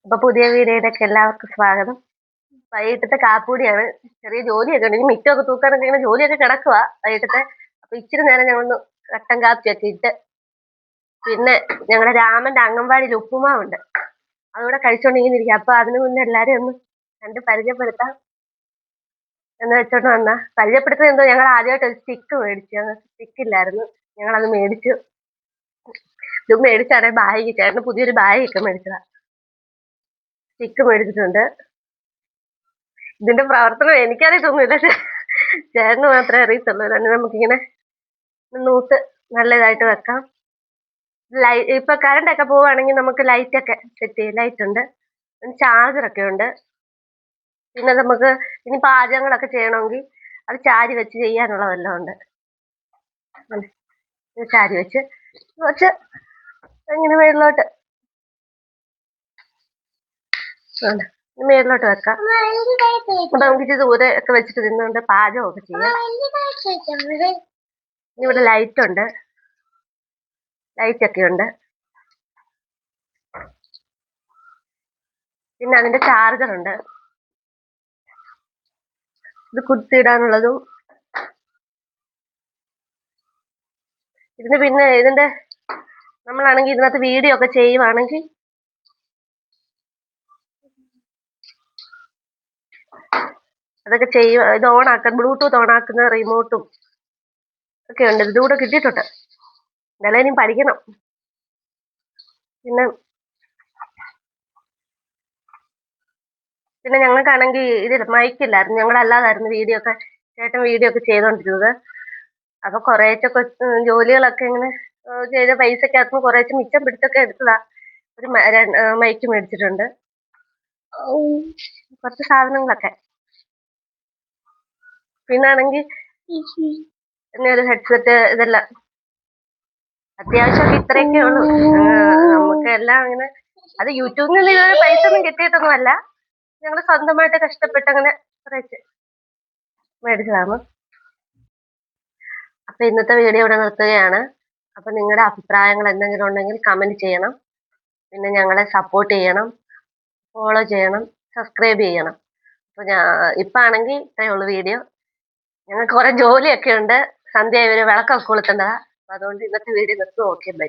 അപ്പൊ പുതിയ വീഡിയോയിലേക്ക് എല്ലാവർക്കും സ്വാഗതം. വൈകിട്ടത്തെ കാപ്പൂടിയാണ്. ചെറിയ ജോലിയൊക്കെ ഉണ്ട്. ഇനി മിറ്റമൊക്കെ തൂക്കാനൊക്കെ ഇങ്ങനെ ജോലിയൊക്കെ കിടക്കുക വൈകിട്ടത്തെ. അപ്പൊ ഇച്ചിരി നേരം ഞങ്ങളൊന്ന് കട്ടൻ കാപ്പിയൊക്കെ ഇട്ട് പിന്നെ ഞങ്ങളുടെ രാമന്റെ അംഗൻവാടിയിൽ ഉപ്പുമാവുണ്ട്, അതുകൂടെ കഴിച്ചോണ്ട് ഇങ്ങനെ ഇരിക്കുക. അപ്പൊ അതിനു മുന്നേ എല്ലാരും ഒന്ന് കണ്ട് പരിചയപ്പെടുത്താം എന്ന് വെച്ചോണ്ട് വന്നാ. പരിചയപ്പെടുത്തുന്നത് എന്തോ, ഞങ്ങൾ ആദ്യമായിട്ട് ഒരു സ്റ്റിക്ക് മേടിച്ചു. ഞങ്ങൾക്ക് സ്റ്റിക്ക് ഇല്ലായിരുന്നു, ഞങ്ങളത് മേടിച്ചു. ഇത് മേടിച്ചാണ് ബാഗ്, ചേട്ടന് പുതിയൊരു ബാഗൊക്കെ മേടിച്ചതാ. സ്റ്റിക്ക് മേടിച്ചിട്ടുണ്ട്. ഇതിന്റെ പ്രവർത്തനം എനിക്കറിയത്തൊന്നുമില്ല, ചേട്ടന് മാത്രമേ അറിയത്തുള്ളൂ. തന്നെ നമുക്കിങ്ങനെ നൂത്ത് നല്ലതായിട്ട് വെക്കാം. ഇപ്പൊ കറണ്ട് ഒക്കെ പോവുകയാണെങ്കിൽ നമുക്ക് ലൈറ്റ് ഒക്കെ സെറ്റ് ചെയ്യും. ലൈറ്റ് ഉണ്ട്, ചാർജറൊക്കെ ഉണ്ട്. പിന്നെ നമുക്ക് ഇനി പാചകങ്ങളൊക്കെ ചെയ്യണമെങ്കിൽ അത് ചാരി വെച്ച് ചെയ്യാനുള്ളതെല്ലാം ഉണ്ട്. ചാരി വെച്ച് കുറച്ച് ഇങ്ങനെ മേളിലോട്ട് മേളിലോട്ട് വെക്കാം. അപ്പൊ നമുക്ക് ഇച്ചിരി ദൂരെ ഒക്കെ വെച്ചിട്ട് നിന്നുകൊണ്ട് പാചകമൊക്കെ ചെയ്യാം. ഇവിടെ ലൈറ്റ് ഉണ്ട്, ലൈറ്റ് ഒക്കെ ഉണ്ട്. പിന്നെ അതിന്റെ ചാർജർ ഉണ്ട്, ഇത് കുത്തിയിടാനുള്ളതും. പിന്നെ ഇതിന്റെ നമ്മളാണെങ്കിൽ ഇതിനകത്ത് വീഡിയോ ഒക്കെ ചെയ്യുവാണെങ്കിൽ അതൊക്കെ ചെയ്യും. ഇത് ഓണാക്കാൻ ബ്ലൂടൂത്ത് ഓണാക്കുന്ന റിമോട്ടും ഒക്കെ ഉണ്ട്. ഇതുകൂടെ കിട്ടിയിട്ടുണ്ട്, ഇതെല്ലാം ഇനി പഠിക്കണം. പിന്നെ ഞങ്ങൾക്കാണെങ്കിൽ ഇത് മൈക്കില്ലായിരുന്നു, ഞങ്ങളല്ലാതായിരുന്നു വീഡിയോ ഒക്കെ, ചേട്ടൻ വീഡിയോ ഒക്കെ ചെയ്തോണ്ടിരുന്നത്. അപ്പൊ കുറേച്ചൊക്കെ ജോലികളൊക്കെ ഇങ്ങനെ ചെയ്ത പൈസക്കകത്ത് കുറേശ്ശെ മിച്ചം പിടിച്ചൊക്കെ എടുത്തതാ. ഒരു മൈക്ക് മേടിച്ചിട്ടുണ്ട്, കുറച്ച് സാധനങ്ങളൊക്കെ. പിന്നാണെങ്കിൽ പിന്നെ ഒരു ഹെഡ്സെറ്റ്, ഇതെല്ലാം അത്യാവശ്യമൊക്കെ ഇത്രയൊക്കെ ഉള്ളൂ. നമുക്ക് എല്ലാം അങ്ങനെ, അത് യൂട്യൂബിൽ നിന്ന് ഇതുവരെ പൈസ ഒന്നും കിട്ടിയിട്ടൊന്നുമല്ല, ഞങ്ങൾ സ്വന്തമായിട്ട് കഷ്ടപ്പെട്ട് അങ്ങനെ കുറച്ച് മേടിച്ചതാണ്. അപ്പൊ ഇന്നത്തെ വീഡിയോ ഇവിടെ നിർത്തുകയാണ്. അപ്പൊ നിങ്ങളുടെ അഭിപ്രായങ്ങൾ എന്തെങ്കിലും ഉണ്ടെങ്കിൽ കമന്റ് ചെയ്യണം. പിന്നെ ഞങ്ങളെ സപ്പോർട്ട് ചെയ്യണം, ഫോളോ ചെയ്യണം, സബ്സ്ക്രൈബ് ചെയ്യണം. അപ്പൊ ഇപ്പൊ ആണെങ്കിൽ ഇത്രയേ ഉള്ളൂ വീഡിയോ. ഞങ്ങൾക്ക് കുറെ ജോലിയൊക്കെ ഉണ്ട്, സന്ധ്യ ഒരു വിളക്കൊക്കെ കൊളുത്തേണ്ടതാ. അപ്പൊ അതുകൊണ്ട് ഇന്നത്തെ വീഡിയോ നിർത്തും. Okay, by.